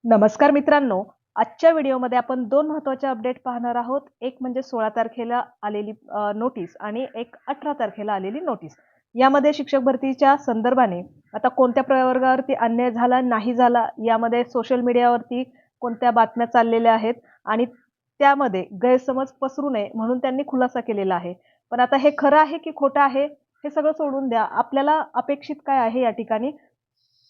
नमस्कार मित्रांनो, आजच्या व्हिडिओमध्ये आपण दोन महत्त्वाचे अपडेट पाहणार आहोत. एक म्हणजे 16 तारखेला आलेली नोटीस आणि एक 18 तारखेला आलेली नोटीस. यामध्ये शिक्षक भरतीच्या संदर्भाने आता कोणत्या प्रवर्गावरती अन्याय झाला नाही झाला यामध्ये सोशल मीडियावरती कोणत्या बातम्या चाललेल्या आहेत आणि त्यामध्ये गैरसमज पसरू नये म्हणून त्यांनी खुलासा केलेला आहे. पण आता हे खरं आहे की खोटं आहे हे सगळं सोडून द्या. आपल्याला अपेक्षित काय आहे या ठिकाणी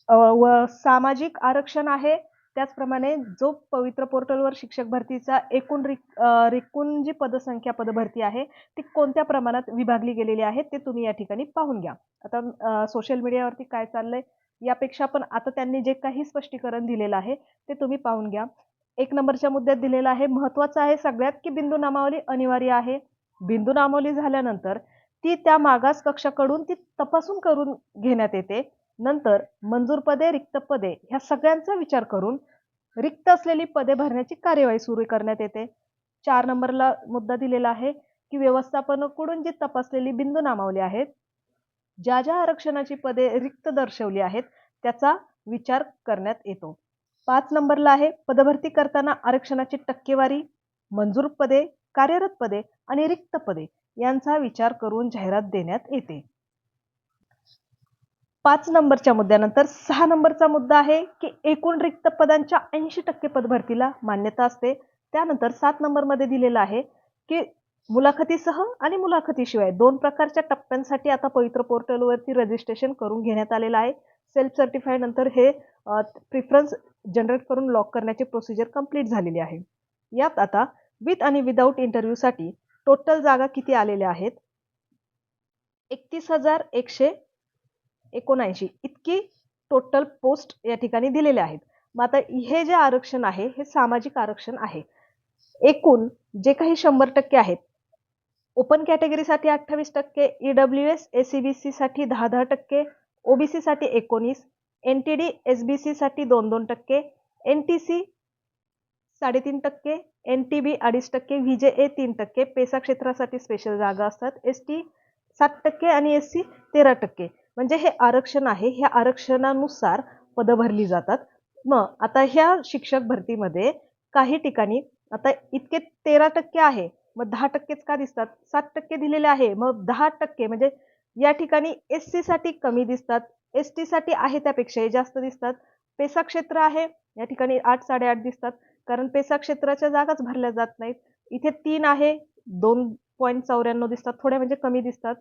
व सामाजिक आरक्षण आहे. त्याचप्रमाणे जो पवित्र पोर्टलवर शिक्षक भरतीचा एकूण जी पदसंख्या पदभरती आहे ती कोणत्या प्रमाणात विभागली गेलेली आहे ते तुम्ही या ठिकाणी पाहून घ्या. आता सोशल मीडियावरती काय चाललंय यापेक्षा पण आता त्यांनी जे काही स्पष्टीकरण दिलेलं आहे ते तुम्ही पाहून घ्या. 1 नंबरच्या मुद्द्यात दिलेला आहे, महत्त्वाचं आहे सगळ्यात की बिंदू नामावली अनिवार्य आहे. बिंदू नामावली झाल्यानंतर ती त्या मागास कक्षाकडून ती तपासून करून घेण्यात येते. नंतर मंजूर पदे, रिक्त पदे ह्या सगळ्यांचा विचार करून रिक्त असलेली पदे भरण्याची कार्यवाही सुरू करण्यात येते. 4 नंबरला मुद्दा दिलेला आहे की व्यवस्थापनाकडून जी तपासलेली बिंदू नामावली आहेत, ज्या ज्या आरक्षणाची पदे रिक्त दर्शवली आहेत त्याचा विचार करण्यात येतो. 5 नंबरला आहे पदभरती करताना आरक्षणाची टक्केवारी, मंजूर पदे, कार्यरत पदे आणि रिक्त पदे यांचा विचार करून जाहिरात देण्यात येते. 5 नंबरच्या मुद्द्यानंतर 6 नंबरचा मुद्दा आहे की एकूण रिक्त पदांच्या 80% पदभरतीला मान्यता असते. त्यानंतर 7 नंबरमध्ये दिलेला आहे की मुलाखतीसह आणि मुलाखतीशिवाय 2 प्रकारच्या टप्प्यांसाठी आता पवित्र पोर्टलवरती रजिस्ट्रेशन करून घेण्यात आलेलं आहे. सेल्फ सर्टिफाईड नंतर हे प्रिफरन्स जनरेट करून लॉक करण्याची प्रोसिजर कंप्लीट झालेली आहे. यात आता विथ आणि विदाऊट इंटरव्ह्यूसाठी टोटल जागा किती आलेल्या आहेत? 31,179 इतकी टोटल पोस्ट या ठिकाणी दिलेले आहेत. मग आता हे जे आरक्षण आहे हे सामाजिक आरक्षण आहे. एकूण जे काही 100% आहेत, ओपन कॅटेगरीसाठी 28%, ईडब्ल्यूएस एसीबीसी साठी 10% ओबीसी साठी 19%, एनटीडी एसबीसी साठी 2% एनटीसी 3.5%, एनटीबी 2.5%, व्हीजेए 3%, पेसा क्षेत्रासाठी स्पेशल जागा असतात, एसटी 7% आणि एससी 13%. म्हणजे हे आरक्षण आहे, ह्या आरक्षणानुसार पदं भरली जातात. मग आता ह्या शिक्षक भरतीमध्ये काही ठिकाणी आता इतके 13% आहे, मग 10%च का दिसतात? 7% दिलेले आहे, मग 10% म्हणजे या ठिकाणी एससी साठी कमी दिसतात, एसटी साठी आहे त्यापेक्षाही जास्त दिसतात. पेसा क्षेत्र आहे या ठिकाणी 8, 8.5 दिसतात कारण पेसा क्षेत्राच्या जागाच भरल्या जात नाहीत. इथे 3 आहे, 2.94 दिसतात, थोडे म्हणजे कमी दिसतात.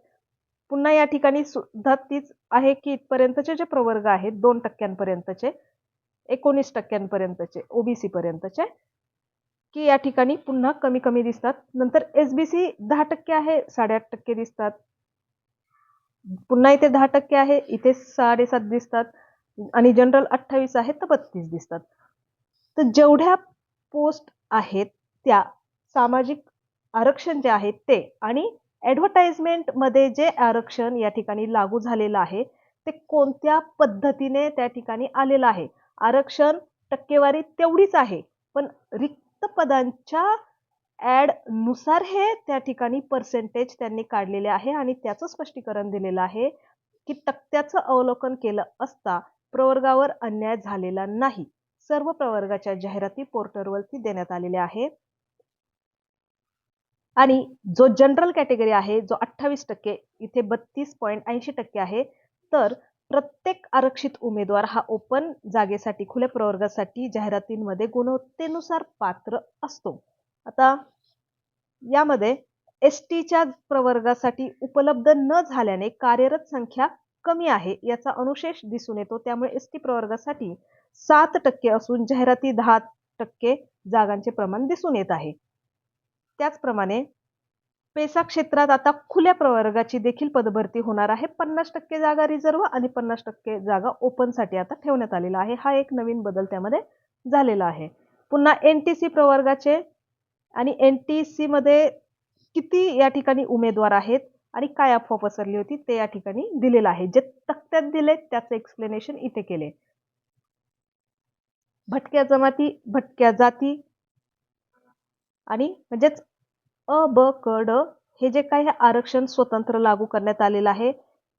पुन्हा या ठिकाणी सुद्धा तीच आहे की इथपर्यंतचे जे प्रवर्ग आहेत 2% 19% ओबीसी पर्यंतचे की या ठिकाणी पुन्हा कमी कमी दिसतात. नंतर एसबीसी 10% आहे, 8.5% दिसतात. पुन्हा इथे 10% आहे, इथे 7.5 दिसतात आणि जनरल 28 आहे तर 32 दिसतात. तर जेवढ्या पोस्ट आहेत त्या सामाजिक आरक्षण जे आहे ते आणि ॲडव्हर्टाइजमेंट मध्ये जे आरक्षण या ठिकाणी लागू झालेलं आहे ते कोणत्या पद्धतीने त्या ठिकाणी आलेलं आहे. आरक्षण टक्केवारी तेवढीच आहे पण रिक्त पदांच्या ऍड नुसार हे त्या ठिकाणी पर्सेंटेज त्यांनी काढलेले आहे आणि त्याचं स्पष्टीकरण दिलेलं आहे की तक्त्याचं अवलोकन केलं असता प्रवर्गावर अन्याय झालेला नाही. सर्व प्रवर्गाच्या जाहिराती पोर्टलवरती देण्यात आलेल्या आहे आणि जो जनरल कॅटेगरी आहे जो 28% इथे 32.80% आहे. तर प्रत्येक आरक्षित उमेदवार हा ओपन जागेसाठी खुल्या प्रवर्गासाठी जाहिरातींमध्ये गुणवत्तेनुसार पात्र असतो. आता यामध्ये एसटीच्या प्रवर्गासाठी उपलब्ध न झाल्याने कार्यरत संख्या कमी आहे याचा अनुशेष दिसून येतो. त्यामुळे एसटी प्रवर्गासाठी 7% असून जाहिराती 10% जागांचे प्रमाण दिसून येत आहे. त्याचप्रमाणे पेसा क्षेत्रात आता खुल्या प्रवर्गाची देखील पदभरती होणार आहे. 50% जागा रिझर्व आणि 50% जागा ओपन साठी आता ठेवण्यात आलेला आहे. हा एक नवीन बदल त्यामध्ये झालेला आहे. पुन्हा एनटीसी प्रवर्गाचे आणि एनटीसी मध्ये किती या ठिकाणी उमेदवार आहेत आणि काय अफवा पसरली होती ते या ठिकाणी दिलेलं आहे. जे तक्त्यात दिले त्याचं एक्सप्लेनेशन इथे केले. भटक्या जमाती, भटक्या जाती आणि म्हणजेच अ, ब, क, ड हे जे काही आरक्षण स्वतंत्र लागू करण्यात आलेलं आहे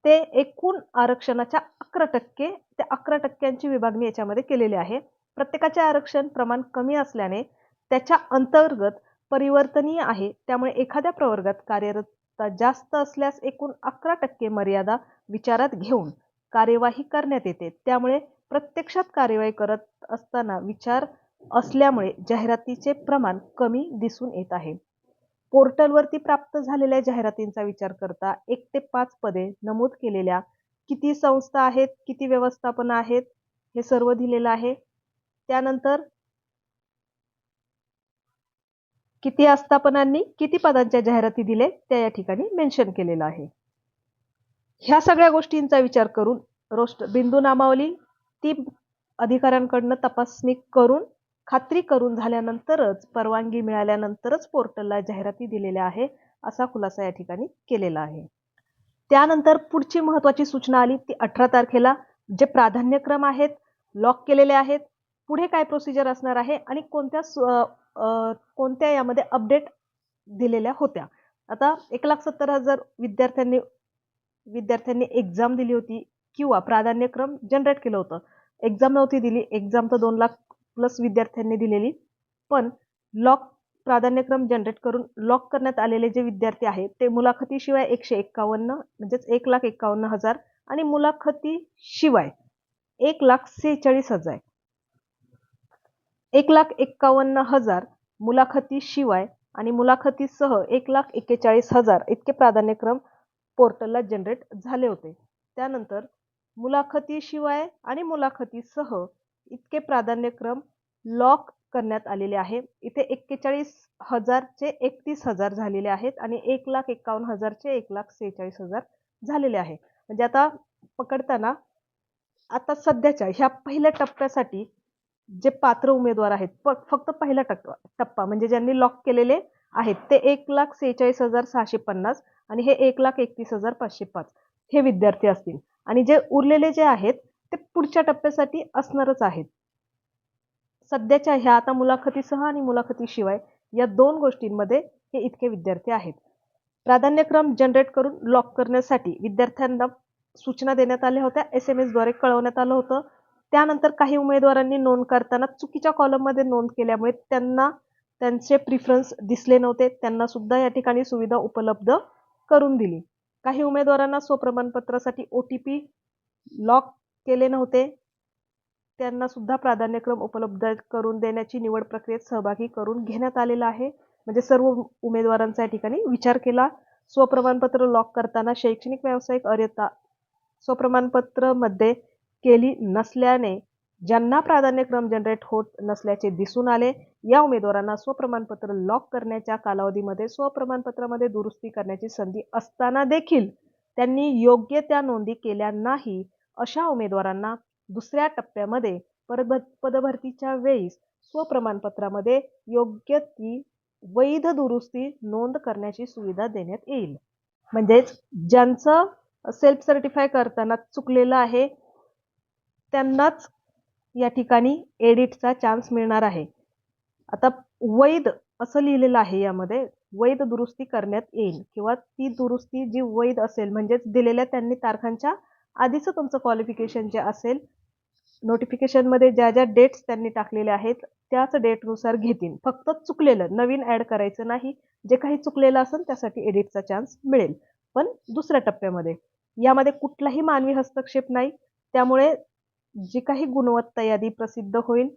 ते एकूण आरक्षणाच्या 11% त्या 11%ची विभागणी याच्यामध्ये केलेली आहे. प्रत्येकाचे आरक्षण प्रमाण कमी असल्याने त्याच्या अंतर्गत परिवर्तनीय आहे. त्यामुळे एखाद्या प्रवर्गात कार्यरतता जास्त असल्यास एकूण 11% मर्यादा विचारात घेऊन कार्यवाही करण्यात येते. त्यामुळे प्रत्यक्षात कार्यवाही करत असताना विचार असल्यामुळे जाहिरातीचे प्रमाण कमी दिसून येत आहे. पोर्टलवरती प्राप्त झालेल्या जाहिरातींचा विचार करता 1 ते 5 पदे नमूद केलेल्या किती संस्था आहेत, किती व्यवस्थापन आहेत, हे सर्व दिलेलं आहे. त्यानंतर किती आस्थापनांनी किती पदांच्या जाहिराती दिले त्या या ठिकाणी मेन्शन केलेलं आहे. ह्या सगळ्या गोष्टींचा विचार करून बिंदू नामावली ती अधिकाऱ्यांकडनं तपासणी करून खात्री करून झाल्यानंतरच परवानगी मिळाल्यानंतरच पोर्टलला जाहिराती दिलेल्या आहे असा खुलासा या ठिकाणी केलेला आहे. त्यानंतर पुढची महत्त्वाची सूचना आली ती 18 तारखेला. जे प्राधान्यक्रम आहेत लॉक केलेले आहेत. पुढे काय प्रोसिजर असणार आहे आणि कोणत्या यामध्ये अपडेट दिलेल्या होत्या. आता 1,70,000 विद्यार्थ्यांनी एक्झाम दिली होती किंवा प्राधान्यक्रम जनरेट केलं होतं. एक्झाम नव्हती दिली, एक्झाम तर 2 लाख प्लस विद्यार्थ्यांनी दिलेली, पण प्राधान्यक्रम जनरेट करून लॉक करण्यात आलेले जे विद्यार्थी आहेत ते मुलाखतीशिवाय 151 म्हणजेच 1,51,000 आणि मुलाखतीशिवाय 1,46,000 1,51,000 मुलाखतीशिवाय आणि मुलाखतीसह 1,41,000 इतके प्राधान्यक्रम पोर्टलला जनरेट झाले होते. त्यानंतर मुलाखतीशिवाय आणि मुलाखतीसह इतके प्राधान्यक्रम लॉक करण्यात आलेले आहे. इथे 41,000 चे 31,000 झालेले आहेत आणि 1,51,000 चे 1,46,000 झालेले आहे. म्हणजे आता पकडताना आता सध्याच्या ह्या पहिल्या टप्प्यासाठी जे पात्र उमेदवार आहेत फक्त पहिला टप्पा म्हणजे ज्यांनी लॉक केलेले आहेत ते 1,46,650 आणि हे 1,31,505 हे विद्यार्थी असतील आणि जे उरलेले जे आहेत ते पुढच्या टप्प्यासाठी असणारच आहेत. सध्याच्या ह्या आता मुलाखतीसह आणि मुलाखतीशिवाय या 2 गोष्टींमध्ये हे इतके विद्यार्थी आहेत. प्राधान्यक्रम जनरेट करून लॉक करण्यासाठी विद्यार्थ्यांना सूचना देण्यात आल्या होत्या. SMS द्वारे कळवण्यात आलं होतं. त्यानंतर काही उमेदवारांनी नोंद करताना चुकीच्या कॉलममध्ये नोंद केल्यामुळे त्यांना त्यांचे प्रिफरन्स दिसले नव्हते. त्यांना सुद्धा या ठिकाणी सुविधा उपलब्ध करून दिली. काही उमेदवारांना स्वप्रमाणपत्रासाठी OTP लॉक केले नव्हते. त्यांना सुद्धा प्राधान्यक्रम उपलब्ध करून देण्याची निवड प्रक्रियेत सहभागी करून घेण्यात आलेला आहे. म्हणजे सर्व उमेदवारांचा या ठिकाणी विचार केला. स्वप्रमाणपत्र लॉक करताना शैक्षणिक व्यावसायिक अर्हता स्वप्रमाणपत्र मध्ये केली नसल्याने ज्यांना प्राधान्यक्रम जनरेट होत नसल्याचे दिसून आले, या उमेदवारांना स्वप्रमाणपत्र लॉक करण्याच्या कालावधीमध्ये स्वप्रमाणपत्रामध्ये दुरुस्ती करण्याची संधी असताना देखील त्यांनी योग्य त्या नोंदी केल्या नाही, अशा उमेदवारांना दुसऱ्या टप्प्यामध्ये पदभरतीच्या वेळी स्वप्रमाणपत्रामध्ये योग्य ती वैध दुरुस्ती नोंद करण्याची सुविधा देण्यात येईल. म्हणजेच ज्यांचं सेल्फ सर्टिफाय करताना चुकलेलं आहे त्यांनाच या ठिकाणी एडिटचा चान्स मिळणार आहे. आता वैध असं लिहिलेलं आहे, यामध्ये वैध दुरुस्ती करण्यात येईल किंवा ती दुरुस्ती जी वैध असेल म्हणजेच दिलेल्या त्यांनी तारखांच्या आधीचं तुमचं क्वालिफिकेशन जे असेल नोटिफिकेशनमध्ये ज्या ज्या डेट्स त्यांनी टाकलेल्या आहेत त्याच डेटनुसार घेतील. फक्त चुकलेलं नवीन ॲड करायचं नाही. जे काही चुकलेलं असेल त्यासाठी एडिटचा चान्स मिळेल. पण दुसऱ्या टप्प्यामध्ये यामध्ये कुठलाही मानवी हस्तक्षेप नाही. त्यामुळे जी काही गुणवत्ता यादी प्रसिद्ध होईल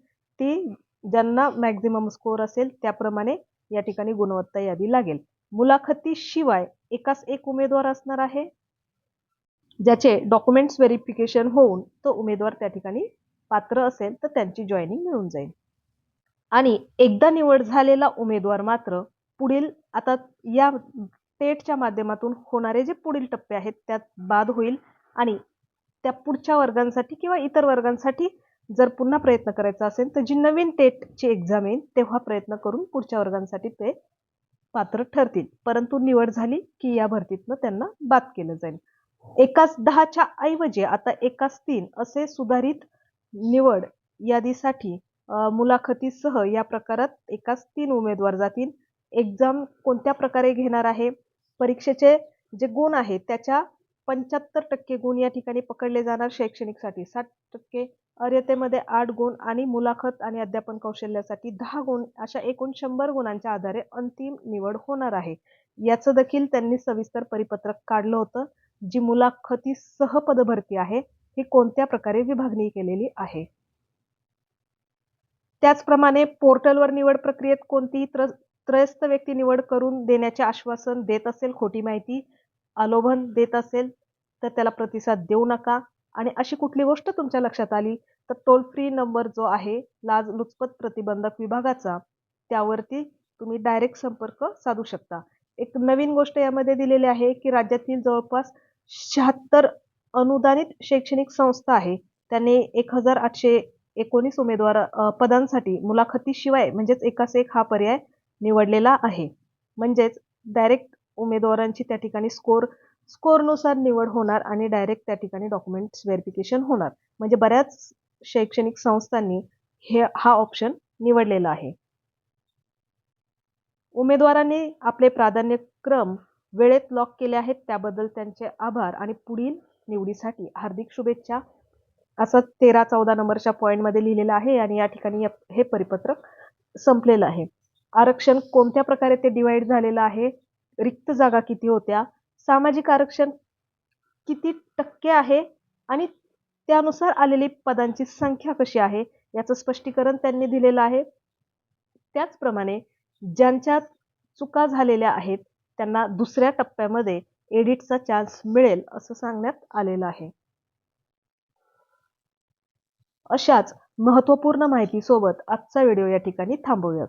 ती ज्यांना मॅक्झिमम स्कोअर असेल त्याप्रमाणे या ठिकाणी गुणवत्ता यादी लागेल. मुलाखतीशिवाय एकाच एक उमेदवार असणार आहे ज्याचे डॉक्युमेंट्स व्हेरिफिकेशन होऊन तो उमेदवार त्या ठिकाणी पात्र असेल तर त्यांची जॉईनिंग मिळून जाईल. आणि एकदा निवड झालेला उमेदवार मात्र पुढील आता या टेटच्या माध्यमातून होणारे जे पुढील टप्पे आहेत त्यात बाद होईल आणि त्या पुढच्या वर्गांसाठी किंवा इतर वर्गांसाठी जर पुन्हा प्रयत्न करायचा असेल तर जी नवीन टेटची एक्झाम येईल तेव्हा प्रयत्न करून पुढच्या वर्गांसाठी ते पात्र ठरतील. परंतु निवड झाली की या भरतीतनं त्यांना बाद केलं जाईल. एकाच 10च्या ऐवजी आता एकाच 3 असे सुधारित निवड यादीसाठी मुलाखतीसह या प्रकारात एकाच 3 उमेदवार जातील. एक्झाम कोणत्या प्रकारे घेणार आहे, परीक्षेचे जे गुण आहेत त्याच्या 75% गुण या ठिकाणी पकडले जाणार. शैक्षणिकसाठी 60% अर्हतेमध्ये 8 गुण आणि मुलाखत आणि अध्यापन कौशल्यासाठी 10 गुण अशा एकूण 100 गुणांच्या आधारे अंतिम निवड होणार आहे. याचं देखील त्यांनी सविस्तर परिपत्रक काढलं होतं. जी मुलाखतीसह पदभरती आहे ही कोणत्या प्रकारे विभागणी केलेली आहे. त्याचप्रमाणे पोर्टलवर निवड प्रक्रियेत कोणतीही त्रयस्थ व्यक्ती निवड करून देण्याचे आश्वासन देत असेल, खोटी माहिती, आलोभन देत असेल तर त्याला प्रतिसाद देऊ नका. आणि अशी कुठली गोष्ट तुमच्या लक्षात आली तर टोल फ्री नंबर जो आहे लाचलुचपत प्रतिबंधक विभागाचा, त्यावरती तुम्ही डायरेक्ट संपर्क साधू शकता. एक नवीन गोष्ट यामध्ये दिलेली आहे की राज्यातील जवळपास 76 अनुदानित शैक्षणिक संस्था आहे. त्यांनी 1819 पदांसाठी मुलाखतीशिवाय म्हणजेच एकास एक हा पर्याय निवडलेला आहे. म्हणजेच डायरेक्ट उमेदवारांची त्या ठिकाणी स्कोरनुसार निवड होणार आणि डायरेक्ट त्या ठिकाणी डॉक्युमेंट्स व्हेरिफिकेशन होणार. म्हणजे बऱ्याच शैक्षणिक संस्थांनी हा ऑप्शन निवडलेला आहे. उमेदवारांनी आपले प्राधान्यक्रम वेळेत लॉक केले आहेत त्याबद्दल त्यांचे आभार आणि पुढील निवडीसाठी हार्दिक शुभेच्छा असं 13-14 नंबरच्या पॉईंटमध्ये लिहिलेलं आहे. आणि या ठिकाणी हे परिपत्रक संपलेलं आहे. आरक्षण कोणत्या प्रकारे ते डिवाइड झालेलं आहे, रिक्त जागा किती होत्या, सामाजिक आरक्षण किती टक्के आहे आणि त्यानुसार आलेली पदांची संख्या कशी आहे याचं स्पष्टीकरण त्यांनी दिलेलं आहे. त्याचप्रमाणे ज्यांच्या चुका झालेल्या आहेत त्यांना दुसऱ्या टप्प्यामध्ये एडिटचा चान्स मिळेल असं सांगण्यात आलेलं आहे. अशाच महत्त्वपूर्ण माहितीसोबत आजचा व्हिडिओ या ठिकाणी थांबवूयात.